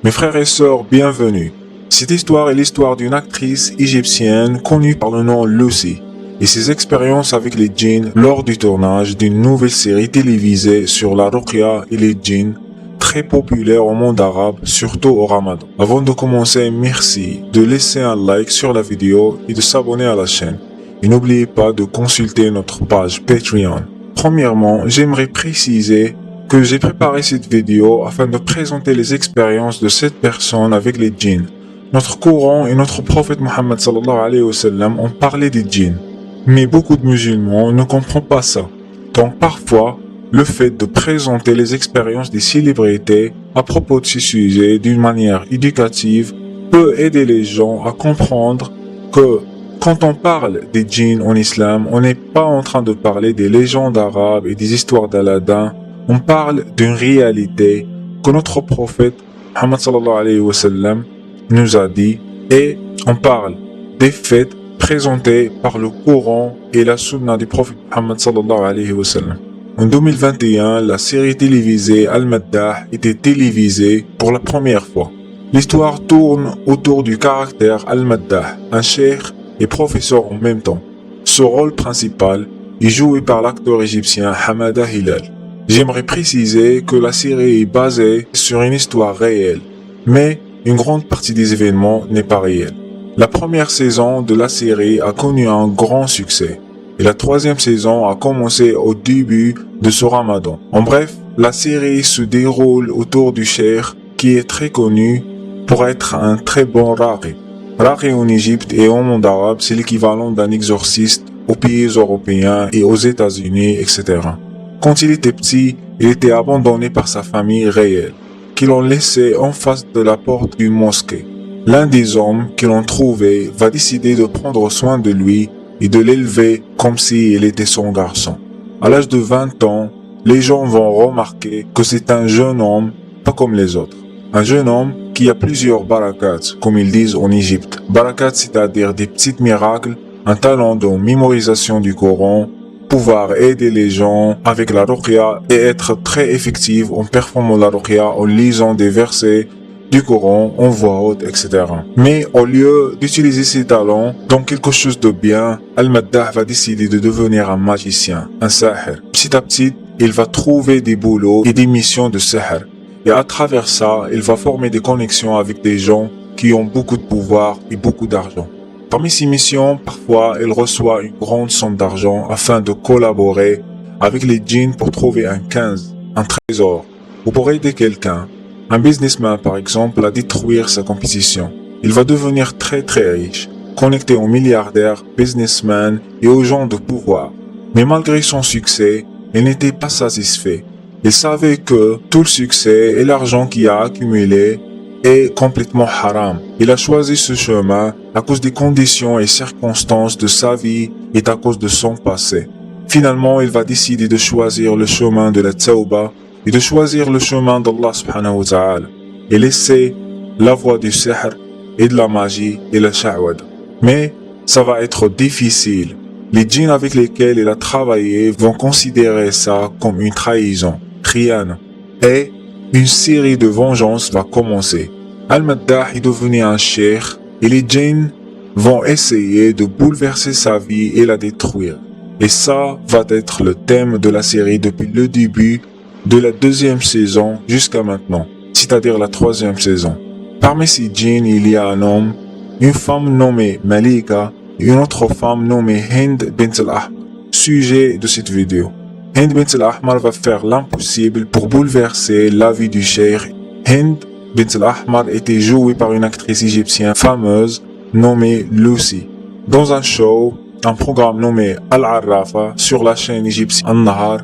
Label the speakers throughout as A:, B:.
A: Mes frères et sœurs, bienvenue. Cette histoire est l'histoire d'une actrice égyptienne connue par le nom Lucy et ses expériences avec les djinns lors du tournage d'une nouvelle série télévisée sur la ruqya et les djinns, très populaire au monde arabe, surtout au Ramadan. Avant de commencer, merci de laisser un like sur la vidéo et de s'abonner à la chaîne. Et n'oubliez pas de consulter notre page Patreon. Premièrement, j'aimerais préciser que j'ai préparé cette vidéo afin de présenter les expériences de cette personne avec les djinns. Notre Coran et notre prophète Mohammed sallallahu alayhi wa sallam ont parlé des djinns. Mais beaucoup de musulmans ne comprennent pas ça. Donc parfois, le fait de présenter les expériences des célébrités à propos de ces sujets d'une manière éducative peut aider les gens à comprendre que quand on parle des djinns en islam, on n'est pas en train de parler des légendes arabes et des histoires d'Aladin. On parle d'une réalité que notre prophète Muhammad sallallahu alayhi wa sallam nous a dit et on parle des faits présentés par le Coran et la sunna du prophète Muhammad sallallahu alayhi wa sallam. En 2021, la série télévisée Al-Maddah était télévisée pour la première fois. L'histoire tourne autour du caractère Al-Maddah, un cheikh et professeur en même temps. Ce rôle principal est joué par l'acteur égyptien Hamada Hilal. J'aimerais préciser que la série est basée sur une histoire réelle, mais une grande partie des événements n'est pas réelle. La première saison de la série a connu un grand succès, et la troisième saison a commencé au début de ce Ramadan. En bref, la série se déroule autour du cheikh qui est très connu pour être un très bon raqi. Raqi en Égypte et au monde arabe, c'est l'équivalent d'un exorciste aux pays européens et aux États-Unis, etc. Quand il était petit, il était abandonné par sa famille réelle, qui l'ont laissé en face de la porte d'une mosquée. L'un des hommes qui l'ont trouvé va décider de prendre soin de lui et de l'élever comme s'il était son garçon. À l'âge de 20 ans, les gens vont remarquer que c'est un jeune homme, pas comme les autres. Un jeune homme qui a plusieurs barakats, comme ils disent en Égypte. Barakats, c'est-à-dire des petits miracles, un talent de mémorisation du Coran, pouvoir aider les gens avec la ruqya et être très effectif en performant la ruqya en lisant des versets du Coran en voix haute, etc. Mais au lieu d'utiliser ses talents dans quelque chose de bien, Al-Maddah va décider de devenir un magicien, un sahir. Petit à petit, il va trouver des boulots et des missions de sahir. Et à travers ça, il va former des connexions avec des gens qui ont beaucoup de pouvoir et beaucoup d'argent. Parmi ces missions, parfois, il reçoit une grande somme d'argent afin de collaborer avec les djinns pour trouver un kanz, un trésor, ou pour aider quelqu'un, un businessman par exemple, à détruire sa compétition. Il va devenir très riche, connecté aux milliardaires, businessmen et aux gens de pouvoir. Mais malgré son succès, il n'était pas satisfait. Il savait que tout le succès et l'argent qu'il a accumulé est complètement haram. Il a choisi ce chemin à cause des conditions et circonstances de sa vie et à cause de son passé. Finalement, il va décider de choisir le chemin de la tawba et de choisir le chemin d'Allah subhanahu wa ta'ala et laisser la voie du sihr et de la magie et la sha'wad. Mais ça va être difficile. Les djinns avec lesquels il a travaillé vont considérer ça comme une trahison, khiyana, et une série de vengeances va commencer. Al-Maddah est devenu un cheikh et les djinns vont essayer de bouleverser sa vie et la détruire. Et ça va être le thème de la série depuis le début de la deuxième saison jusqu'à maintenant, c'est-à-dire la troisième saison. Parmi ces djinns, il y a un homme, une femme nommée Malika et une autre femme nommée Hind bint al-Ahmar. Sujet de cette vidéo. Hind bint al-Ahmar va faire l'impossible pour bouleverser la vie du cheikh. Hind bint al-Ahmar était jouée par une actrice égyptienne fameuse nommée Lucy. Dans un show, un programme nommé Al-Arrafa sur la chaîne égyptienne An-Nahar,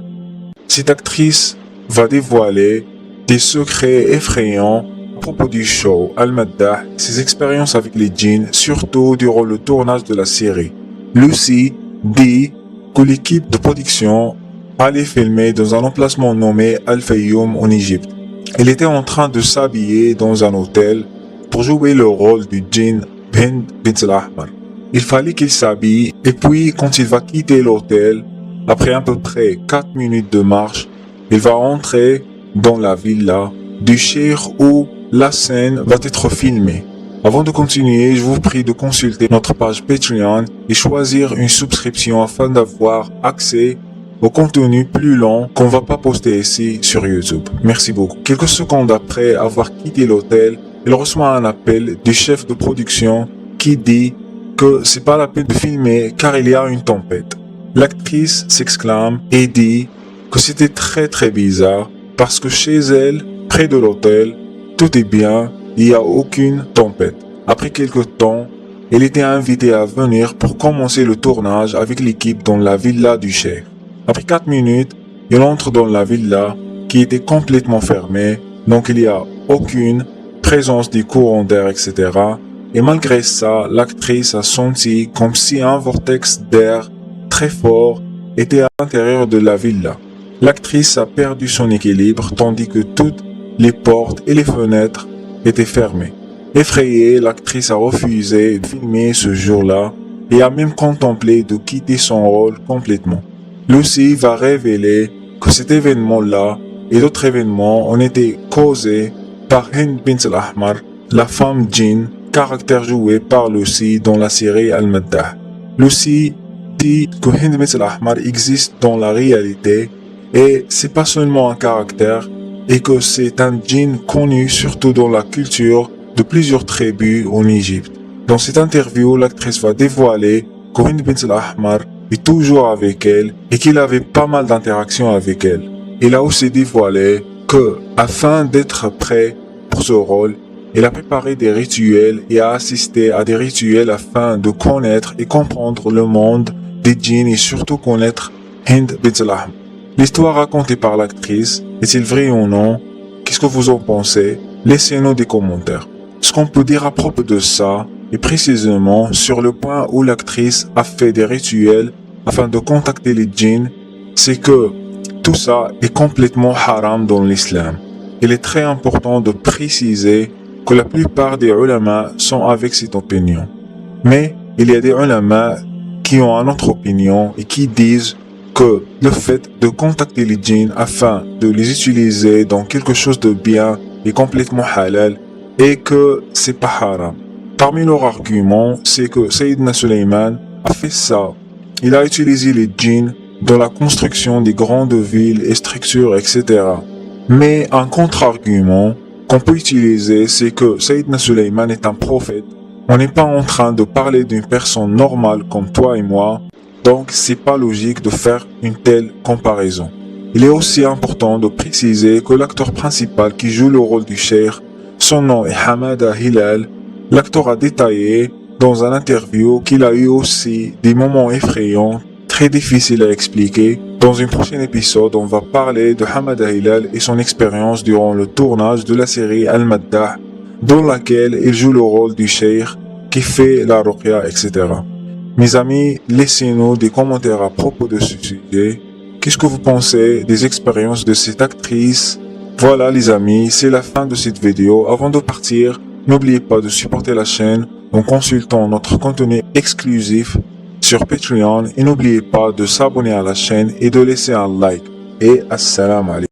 A: cette actrice va dévoiler des secrets effrayants à propos du show Al-Maddah, ses expériences avec les djinns, surtout durant le tournage de la série. Lucy dit que l'équipe de production allait filmer dans un emplacement nommé Al-Fayoum en Égypte. Elle était en train de s'habiller dans un hôtel pour jouer le rôle du djinn Hind bint al-Ahmar. Il fallait qu'il s'habille et puis quand il va quitter l'hôtel, après à peu près 4 minutes de marche, il va entrer dans la villa du cheikh où la scène va être filmée. Avant de continuer, je vous prie de consulter notre page Patreon et choisir une subscription afin d'avoir accès au contenu plus long qu'on va pas poster ici sur YouTube. Merci beaucoup. Quelques secondes après avoir quitté l'hôtel, il reçoit un appel du chef de production qui dit que c'est pas la peine de filmer car il y a une tempête. L'actrice s'exclame et dit que c'était très bizarre parce que chez elle, près de l'hôtel, tout est bien, il n'y a aucune tempête. Après quelques temps, elle était invitée à venir pour commencer le tournage avec l'équipe dans la villa du chef. Après 4 minutes, il entre dans la villa qui était complètement fermée, donc il n'y a aucune présence des courants d'air, etc. Et malgré ça, l'actrice a senti comme si un vortex d'air très fort était à l'intérieur de la villa. L'actrice a perdu son équilibre tandis que toutes les portes et les fenêtres étaient fermées. Effrayée, l'actrice a refusé de filmer ce jour-là et a même contemplé de quitter son rôle complètement. Lucy va révéler que cet événement-là et d'autres événements ont été causés par Hind Bint al-Ahmar, la femme djinn, caractère joué par Lucy dans la série Al-Maddah. Lucy dit que Hind Bint al-Ahmar existe dans la réalité et c'est pas seulement un caractère et que c'est un djinn connu surtout dans la culture de plusieurs tribus en Égypte. Dans cette interview, l'actrice va dévoiler que Hind Bint al-Ahmar est toujours avec elle et qu'il avait pas mal d'interactions avec elle. Il a aussi dévoilé que, afin d'être prêt pour ce rôle, il a préparé des rituels et a assisté à des rituels afin de connaître et comprendre le monde des djinns et surtout connaître Hind Bint al-Ahmar. L'histoire racontée par l'actrice, est-il vrai ou non? Qu'est-ce que vous en pensez? Laissez-nous des commentaires. Ce qu'on peut dire à propos de ça est précisément sur le point où l'actrice a fait des rituels afin de contacter les djinns, c'est que tout ça est complètement haram dans l'islam. Il est très important de préciser que la plupart des ulama sont avec cette opinion. Mais il y a des ulama qui ont une autre opinion et qui disent que le fait de contacter les djinns afin de les utiliser dans quelque chose de bien est complètement halal et que c'est pas haram. Parmi leurs arguments, c'est que Sayyidina Sulayman a fait ça. Il a utilisé les djinns dans la construction des grandes villes et structures, etc. Mais un contre-argument qu'on peut utiliser, c'est que Sayyidina Sulayman est un prophète. On n'est pas en train de parler d'une personne normale comme toi et moi, donc c'est pas logique de faire une telle comparaison. Il est aussi important de préciser que l'acteur principal qui joue le rôle du cheikh, son nom est Hamada Hilal. L'acteur a détaillé dans un interview qu'il a eu aussi des moments effrayants, très difficiles à expliquer. Dans un prochain épisode, on va parler de Hamada Hilal et son expérience durant le tournage de la série Al-Maddah, dans laquelle il joue le rôle du cheikh qui fait la ruqya, etc. Mes amis, laissez-nous des commentaires à propos de ce sujet. Qu'est-ce que vous pensez des expériences de cette actrice? Voilà les amis, c'est la fin de cette vidéo. Avant de partir, n'oubliez pas de supporter la chaîne en consultant notre contenu exclusif sur Patreon et n'oubliez pas de s'abonner à la chaîne et de laisser un like. Et assalamu alaikum.